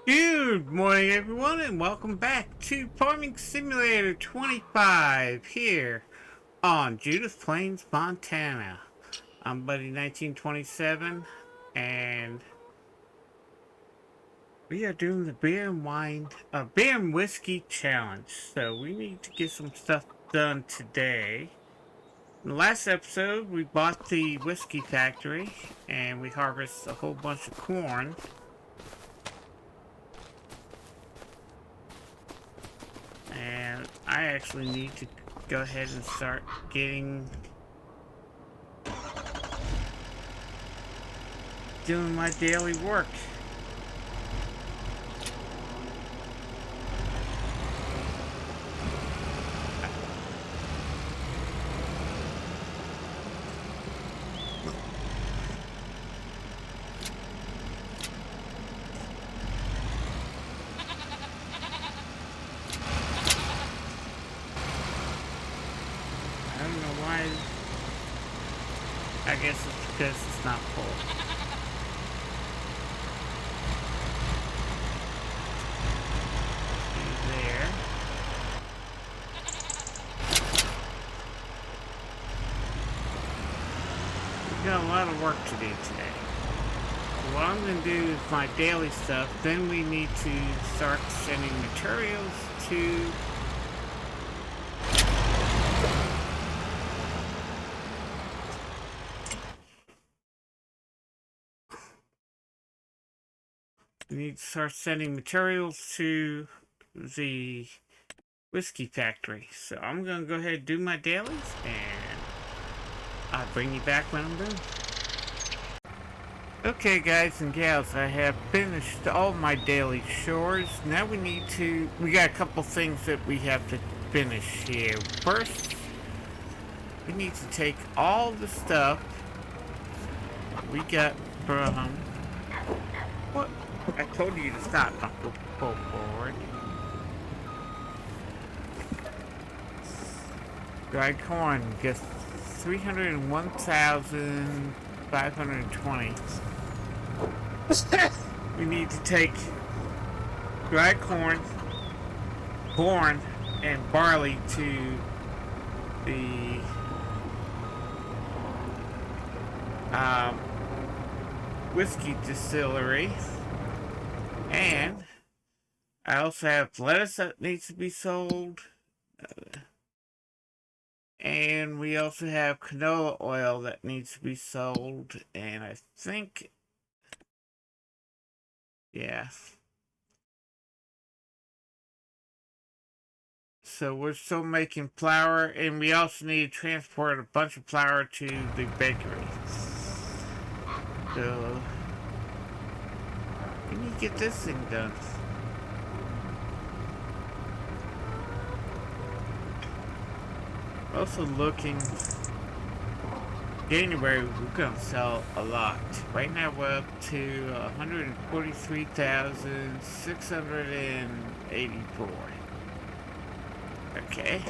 Good morning, everyone, and welcome back to Farming Simulator 25 here on Judith Plains, Montana. I'm Buddy 1927, and we are doing the beer and whiskey challenge. So we need to get some stuff done today. In the last episode, we bought the whiskey factory, and we harvested a whole bunch of corn. And I actually need to go ahead and start doing my daily work. I don't know why. I guess it's because it's not full. There. We've got a lot of work to do today. So what I'm going to do is my daily stuff. Then we need to start sending materials to the whiskey factory. So I'm gonna go ahead and do my dailies, and I'll bring you back when I'm done. Okay, guys and gals, I have finished all my daily chores. Now we got a couple things that we have to finish here. First, we need to take all the stuff we got from... What? I told you to stop, not go forward. Dried corn gets 301,520. We need to take dried corn, and barley to the whiskey distillery. And I also have lettuce that needs to be sold. And we also have canola oil that needs to be sold. And I think, yeah. So we're still making flour. And we also need to transport a bunch of flour to the bakery. So we need to get this thing done. Also looking, January we're gonna sell a lot. Right now we're up to 143,684. Okay.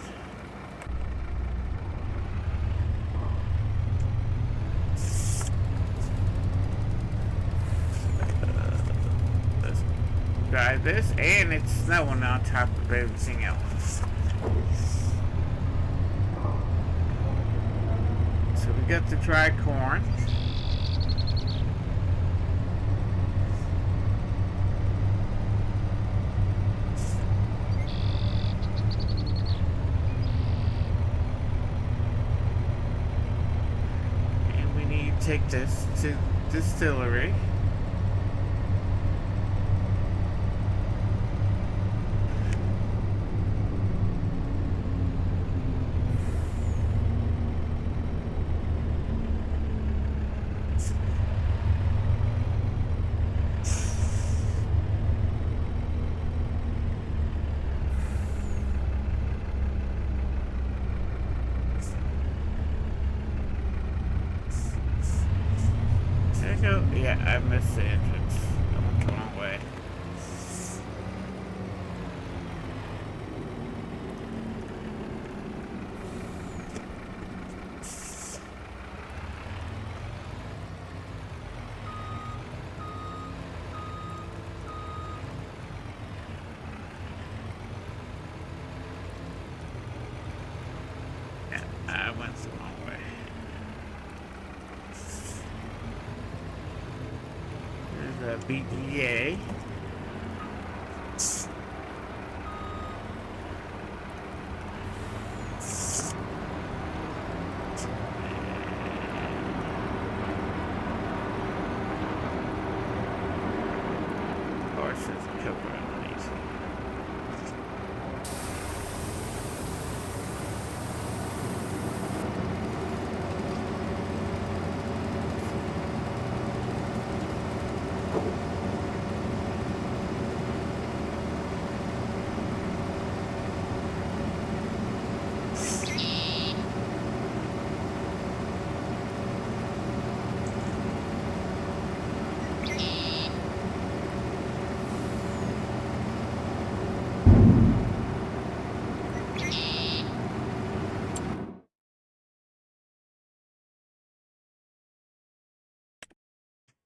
Let's try this, and it's snowing on top of everything else. So we got the dry corn. And we need to take this to Distillery. Yeah, I missed the entrance. I went the wrong way. BGA.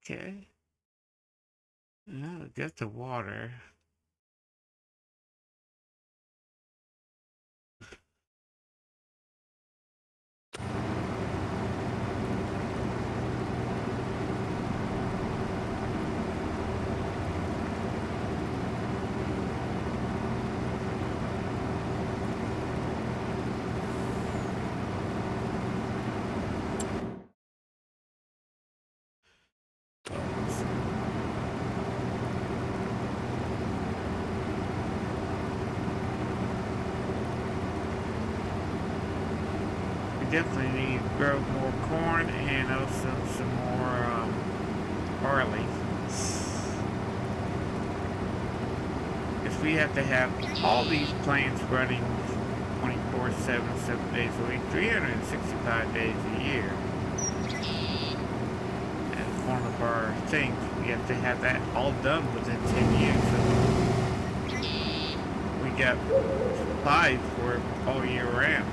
Okay. Now get the water. Definitely need to grow more corn and also some more barley. If we have to have all these plants running 24/7, 7 days a week, 365 days a year. As one of our things, we have to have that all done within 10 years. So we got supplies for it all year round.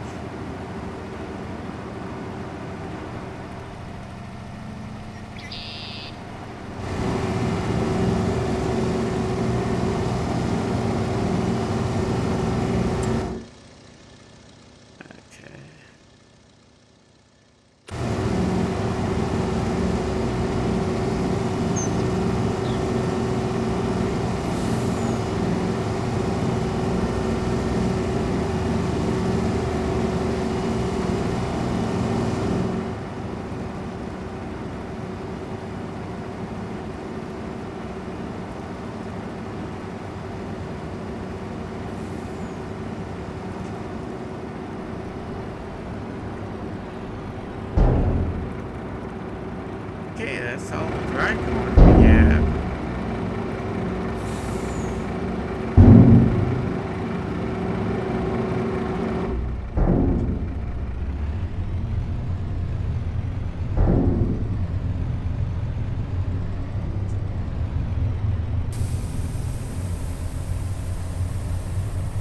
Okay, that's all the dry corn we have.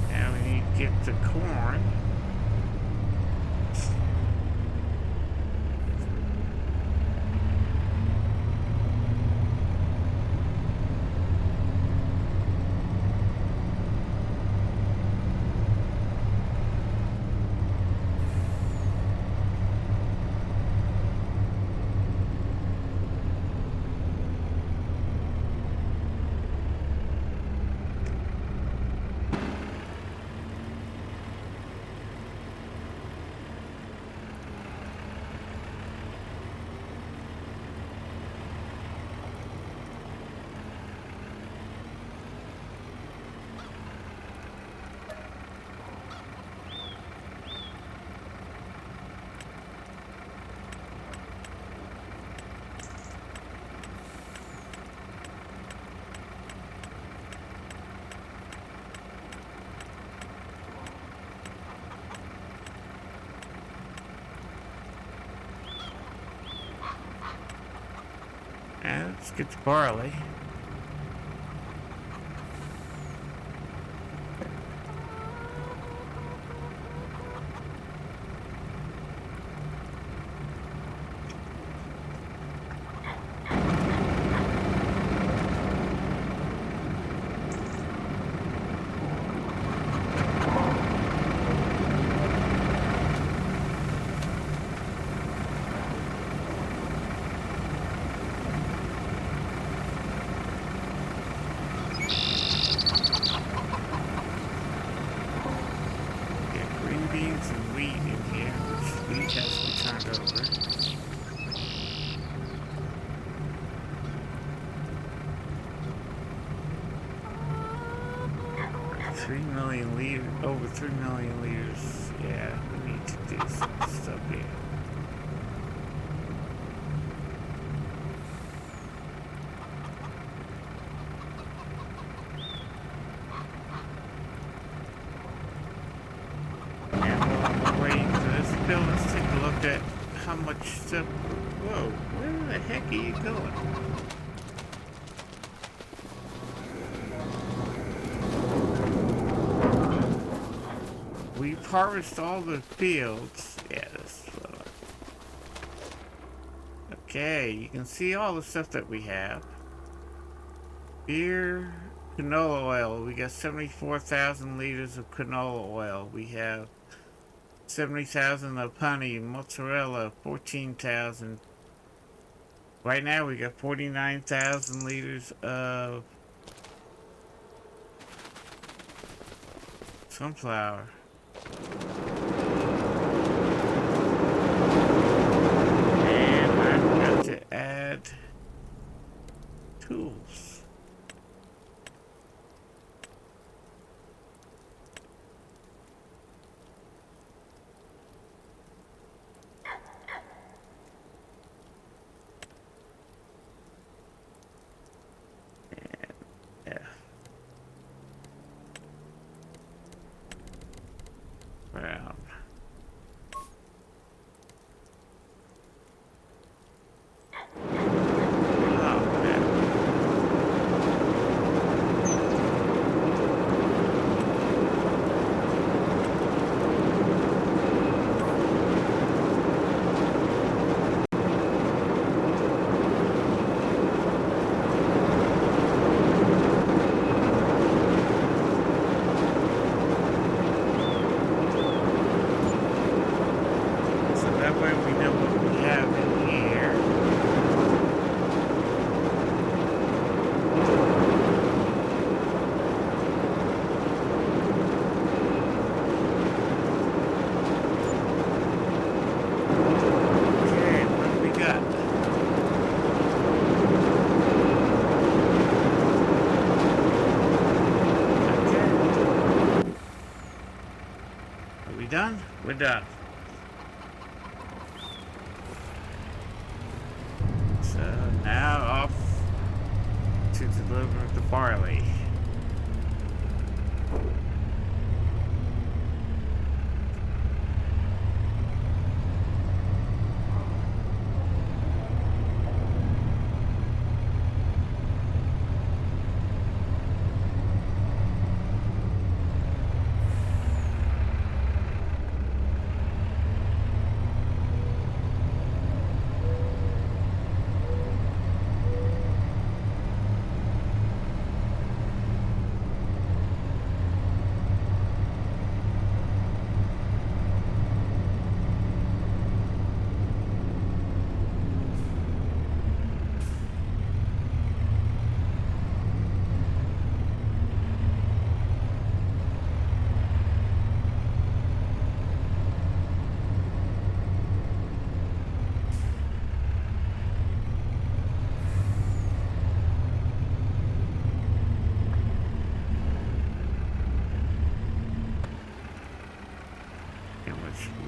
Now we need to get the corn. And let's get the barley. 3 million liters, over 3 million liters. Yeah, we need to do some stuff here. And while we're waiting for this bill, let's take a look at how much stuff. Whoa, where the heck are you going? We've harvested all the fields. Yeah, this is what okay, you can see all the stuff that we have. Beer, canola oil. We got 74,000 liters of canola oil. We have 70,000 of honey, mozzarella, 14,000. Right now we got 49,000 liters of sunflower. And I've got to add tools. Yeah. Brown. Done? We're done. So now off to deliver the barley.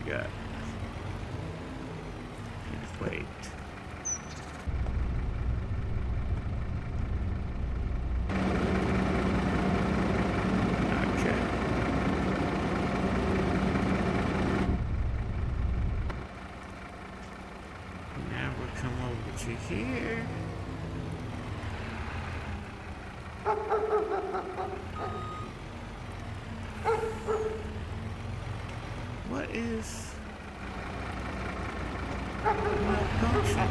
We got. Just wait. Okay. Now we'll come over to here. What is malfunction?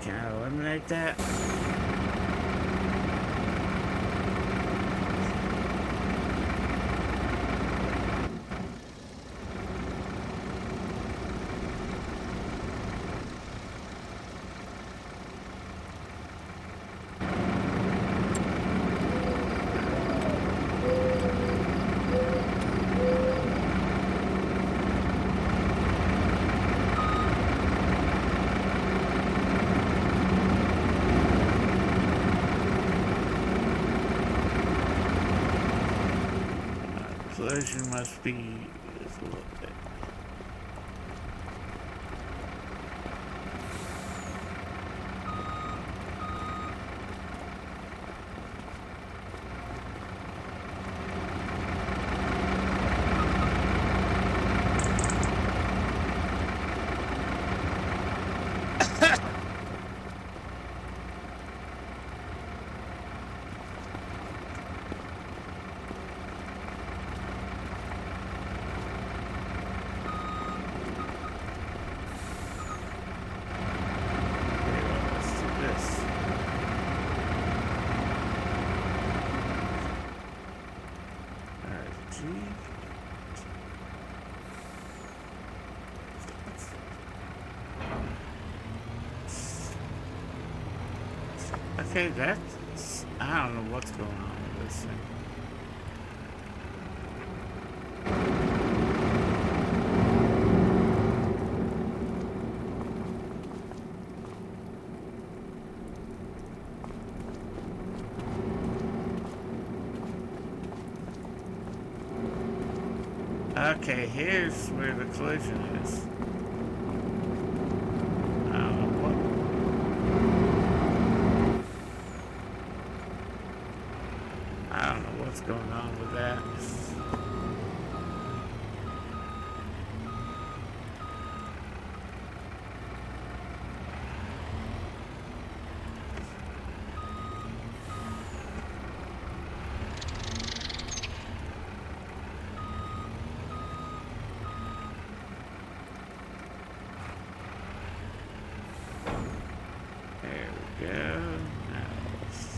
Can I eliminate that? collision must be just a little bit. Okay, that's... I don't know what's going on with this thing. Okay, here's where the collision is. I don't know what... I don't know what's going on with that. There we go. Now let's...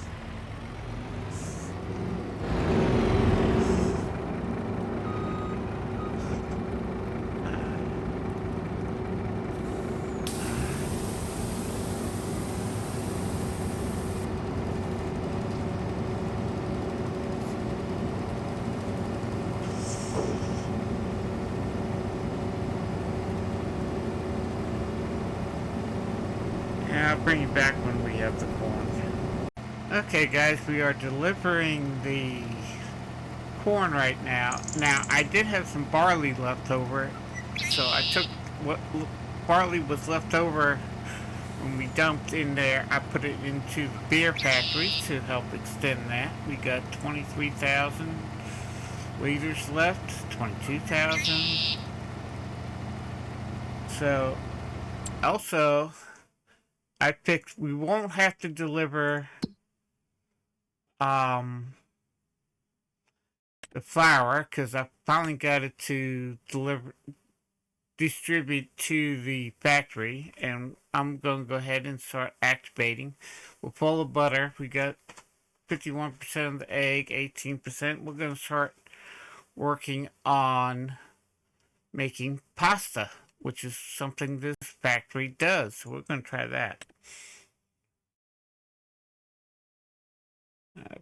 Yeah, I'll bring you back when we have the corn. Okay guys, we are delivering the corn right now. Now, I did have some barley left over, so I took what barley was left over when we dumped in there. I put it into the beer factory to help extend that. We got 23,000 liters left, 22,000. So, also, I picked, we won't have to deliver the flour because I finally got it to distribute to the factory, and I'm going to go ahead and start activating. We're full of butter. We got 51% of the egg, 18%. We're going to start working on making pasta, which is something this factory does. So we're going to try that.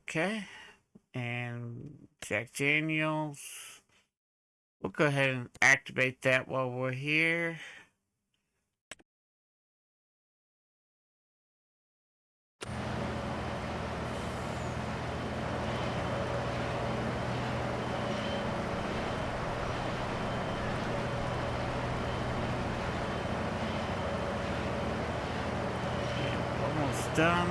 Okay. And Jack Daniels. We'll go ahead and activate that while we're here. And almost done.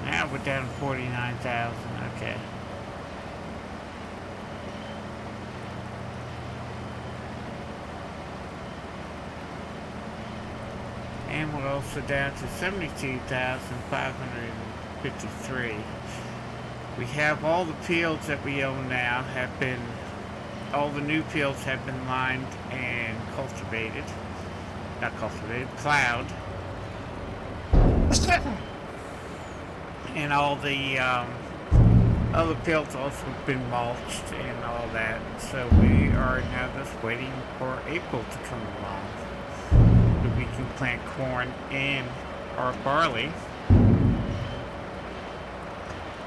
Now we're down to 49,000. Okay. And we're also down to 72,553. We have all the fields that we own now all the new fields have been lined and cultivated. Not cultivated, plowed. And all the other fields also have been mulched and all that. So we are now just waiting for April to come along, so we can plant corn and our barley.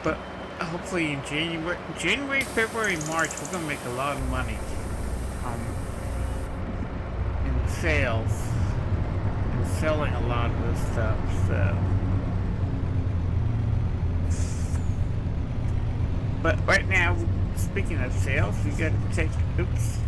But hopefully in January, February, March, we're gonna make a lot of money um, in sales and selling a lot of this stuff. So, but right now, speaking of sales, we got to take. Oops.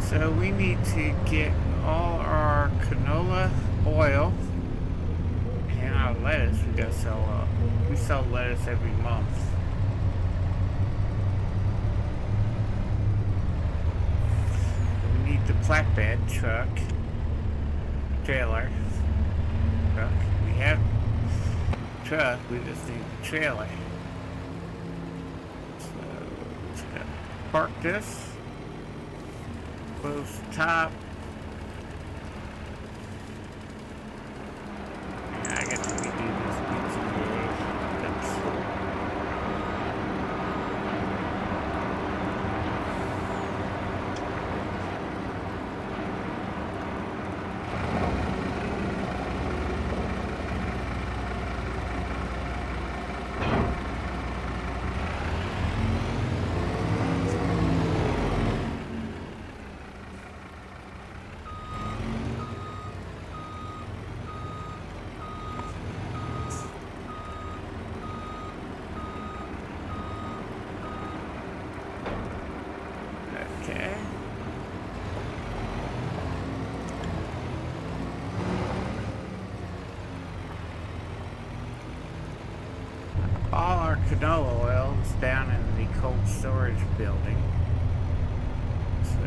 So we need to get all our canola oil and our lettuce. We gotta sell. We sell lettuce every month. We need the flatbed truck, trailer, truck. We have truck. We just need the trailer. So let's go park this. Close the top. Yeah, I got to redo this pizza today. Okay. All our canola oil is down in the cold storage building. So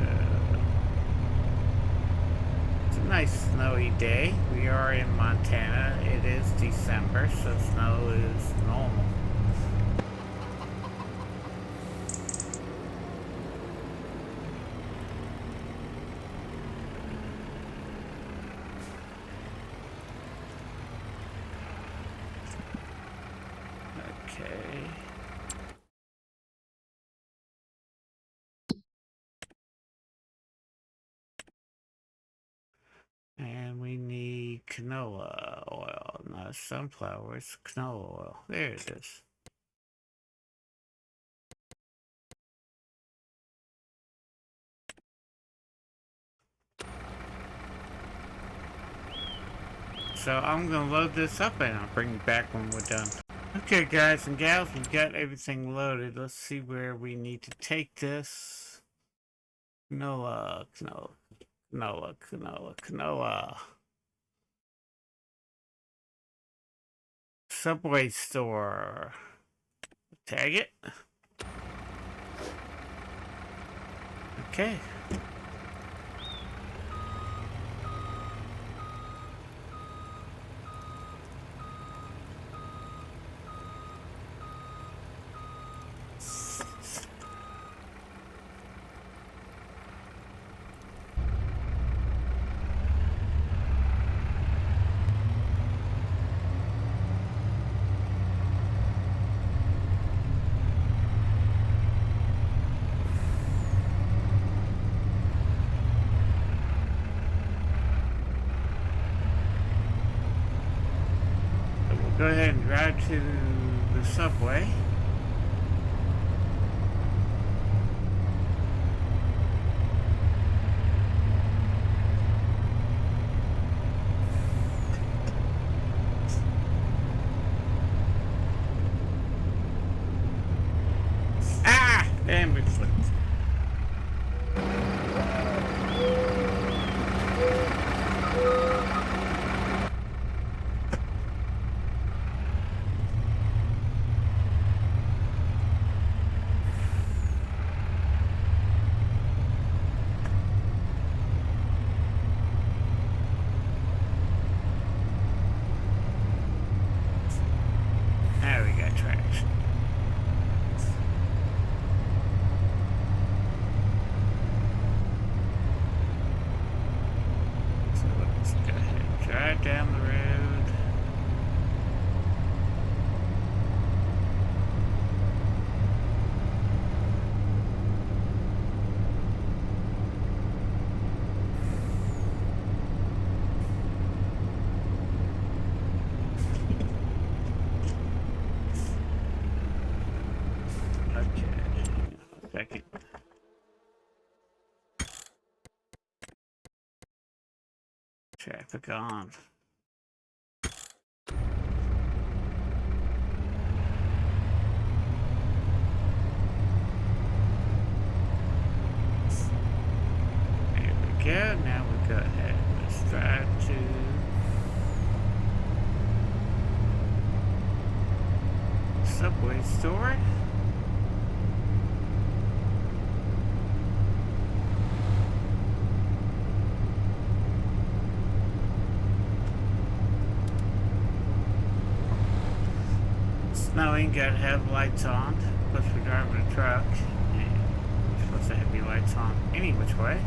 it's a nice snowy day. We are in Montana. It is December, so snow is normal. And we need canola oil, not sunflower, it's canola oil. There it is. So I'm gonna load this up and I'll bring you back when we're done. Okay guys and gals, we've got everything loaded. Let's see where we need to take this. Canola. Subway store. Tag it. Okay. Go ahead and drive to the subway. Ah! Damn it. down the road. Second. Traffic on. There we go. Now we go ahead. Let's drive to Subway store. Snowing, gotta have lights on. Plus we're driving a truck. And we're supposed to have the lights on any which way.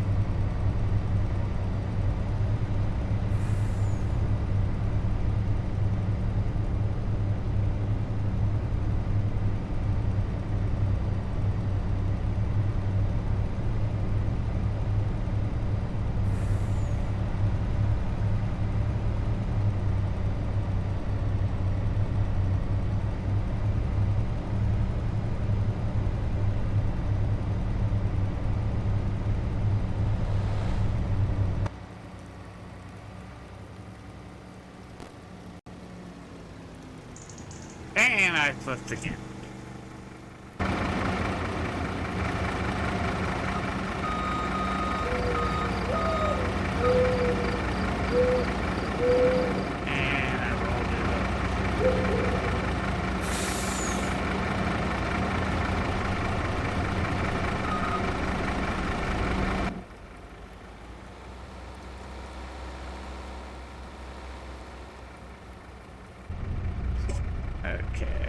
And I flipped again. And I rolled it over. Okay.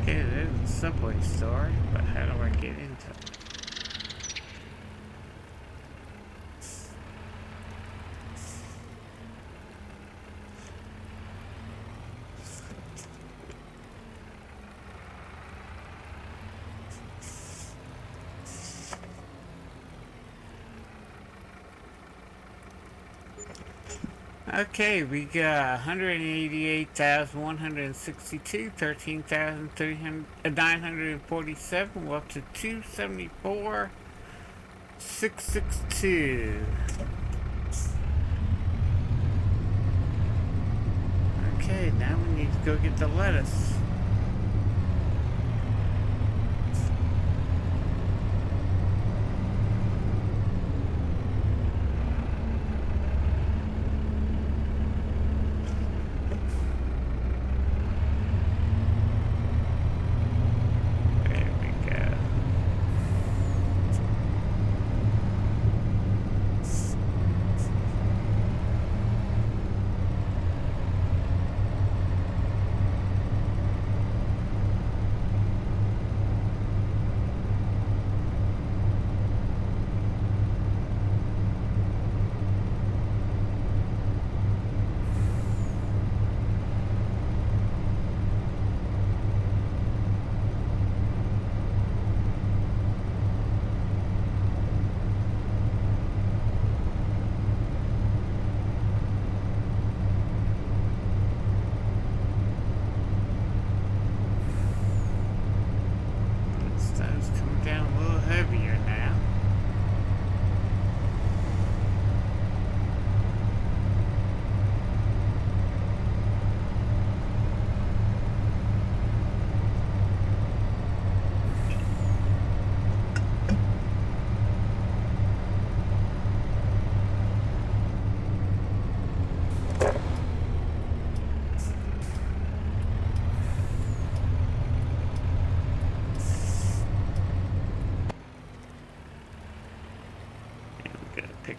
Okay, there's the Subway store, but how do I get into it? Okay, we got 188,162, 13,947. We're up to 274,662. Okay, now we need to go get the lettuce.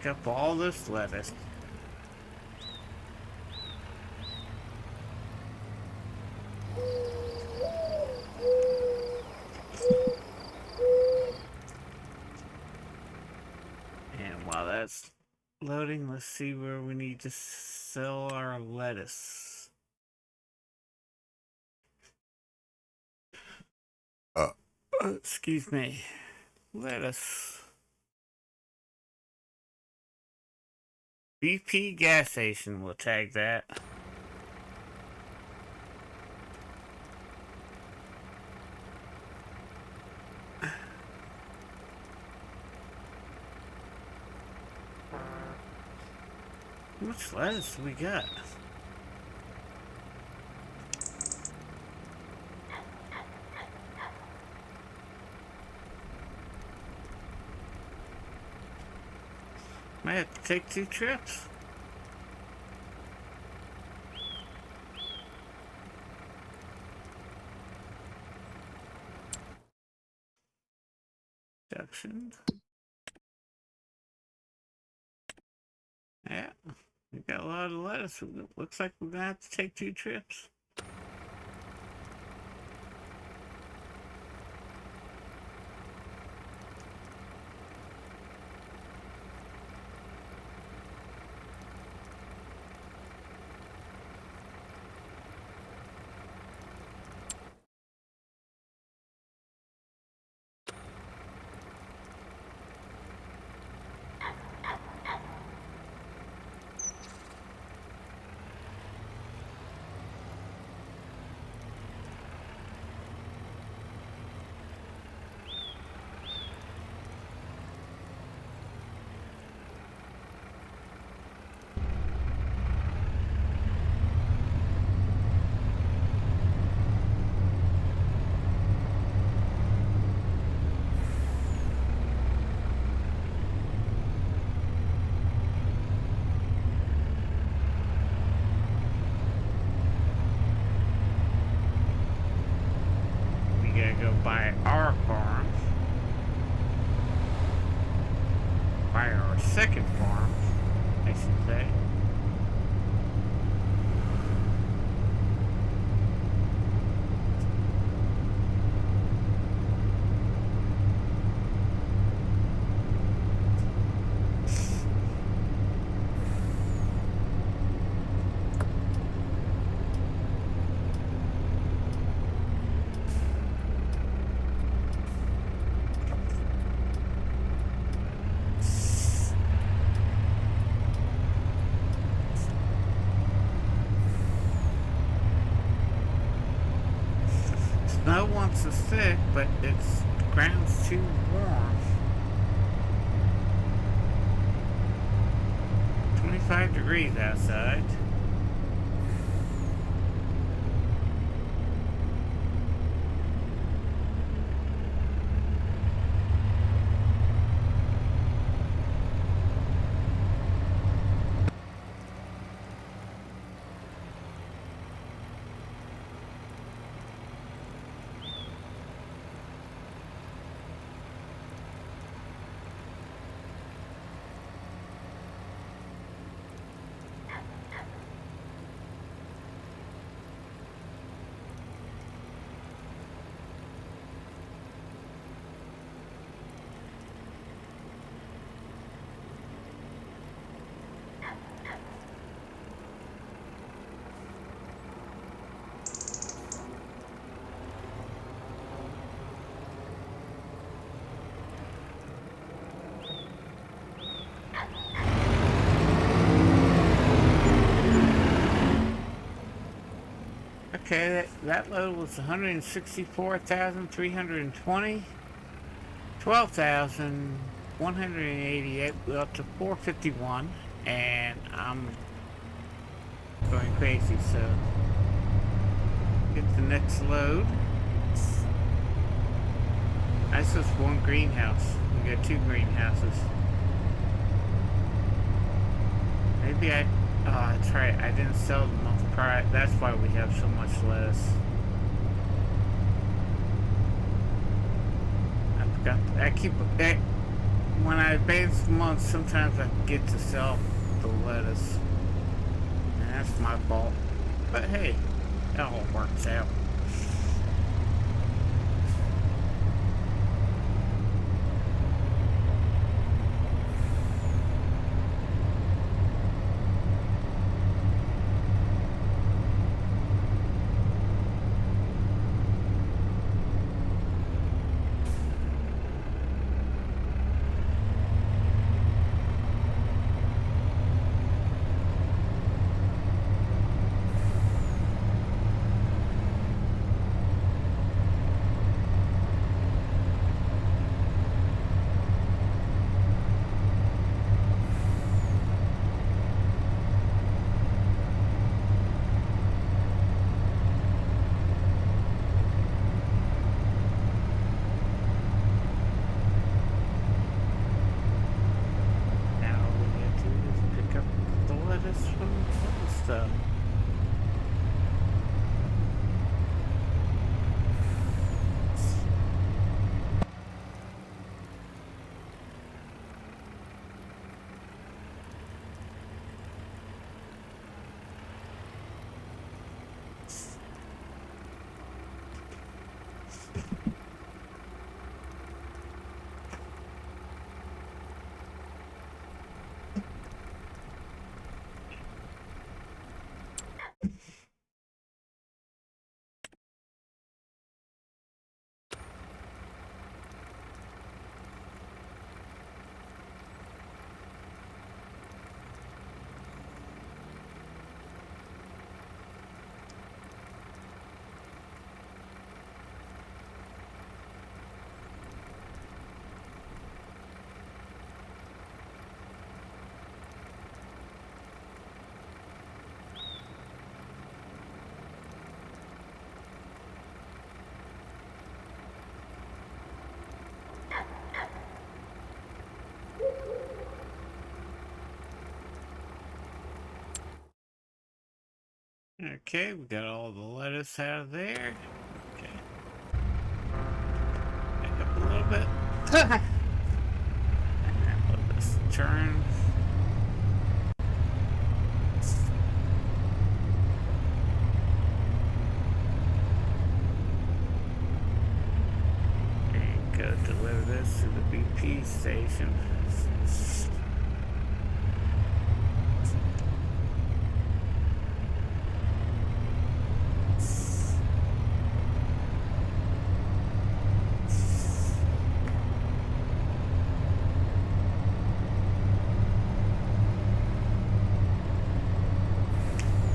pick up all this lettuce. And while that's loading, let's see where we need to sell our lettuce. Excuse me. Lettuce. BP gas station, we'll tag that. How much lettuce do we got? Might have to take 2 trips. Production. Yeah, we got a lot of lettuce. Looks like we're gonna have to take 2 trips. By our farm, by our second farm, I should say. Snow wants to stick, but the ground's too warm. 25 degrees outside. Okay, that load was 164,320, 12,188, up to 451, and I'm going crazy, so get the next load. That's just one greenhouse. We got 2 greenhouses. Maybe oh, that's right, I didn't sell the month prior. That's why we have so much less. I forgot. when I advance the month, sometimes I get to sell the lettuce. And that's my fault. But hey, it all works out. Okay, we got all the lettuce out of there. Okay. Back up a little bit. And let this turn. And go deliver this to the BP station.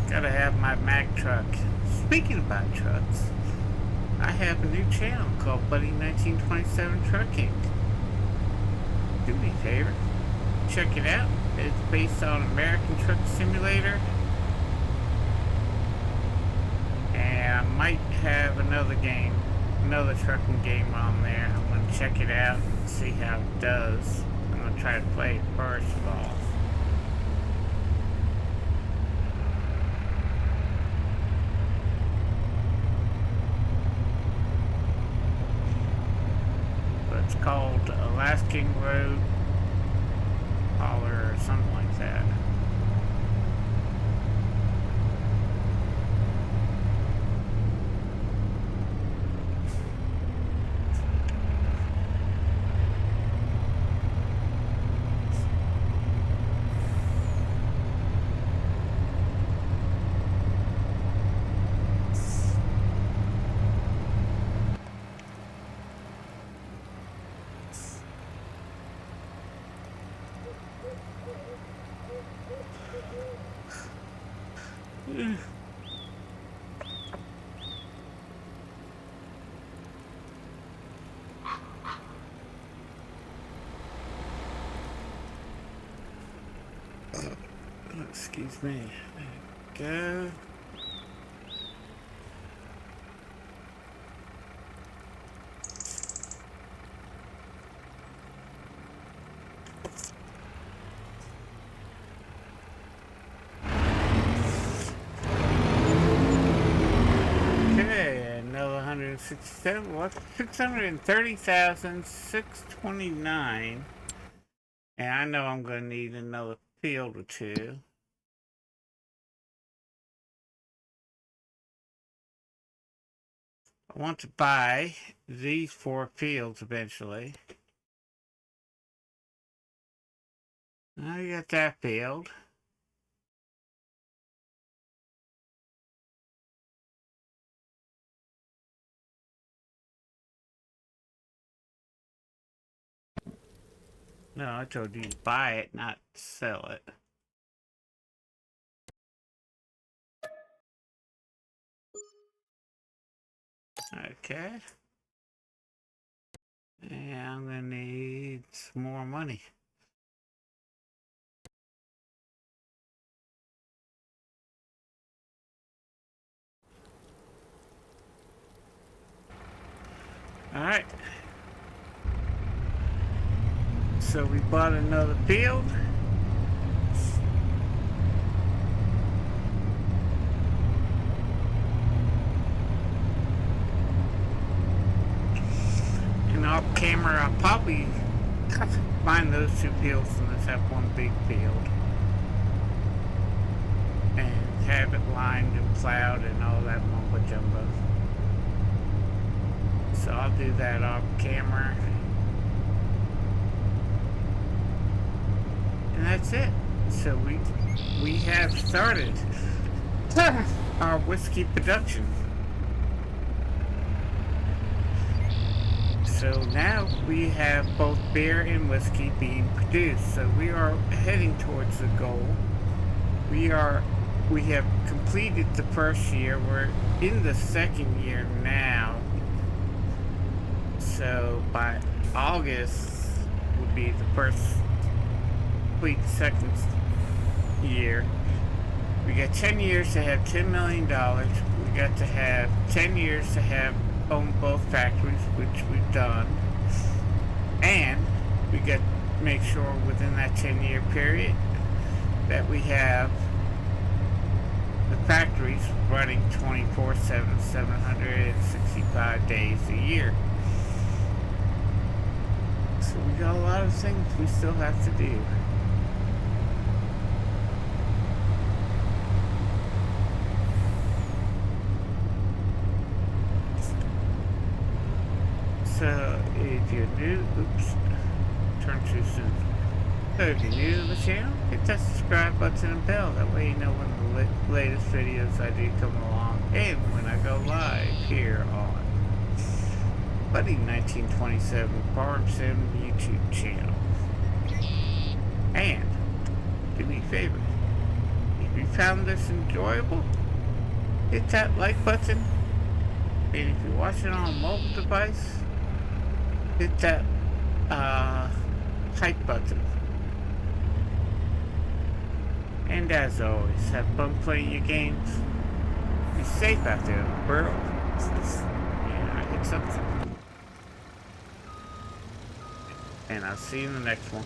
Gotta have my Mack truck. Speaking about trucks, I have a new channel called Buddy 1927 Trucking. Do me a favor, check it out. It's based on American Truck Simulator. And I might have another trucking game on there. I'm gonna check it out and see how it does. I'm gonna try to play it first of all. It's called Alaskan Road Hauler or something like that. Excuse me. There we go. Okay, another 167. What? 630,629. And I know I'm going to need another field or two. I want to buy these 4 fields eventually. I got that field. No, I told you to buy it, not sell it. Okay. And I'm gonna need some more money. Alright. So we bought another field. And off camera, I'll probably combine those 2 fields and just have one big field. And have it lined and plowed and all that mumbo jumbo. So I'll do that off camera. And that's it. So we have started our whiskey production. So now we have both beer and whiskey being produced. So we are heading towards the goal. We have completed the first year. We're in the second year now. So by August will be the first complete second year. We got 10 years to have $10 million. We got to have 10 years to own both factories, which we've done. And we got to make sure within that 10-year period that we have the factories running 24/7, 765 days a year. So we got a lot of things we still have to do. So if you're new, oops, turn too soon. So if you're new to the channel, hit that subscribe button and bell. That way you know when the latest videos I do come along and when I go live here on Buddy 1927 Farm Sim YouTube channel. And do me a favor, if you found this enjoyable, hit that like button. And if you're watching on a mobile device, hit that like button. And as always, have fun playing your games. Be safe out there in the world. And I hit something. And I'll see you in the next one.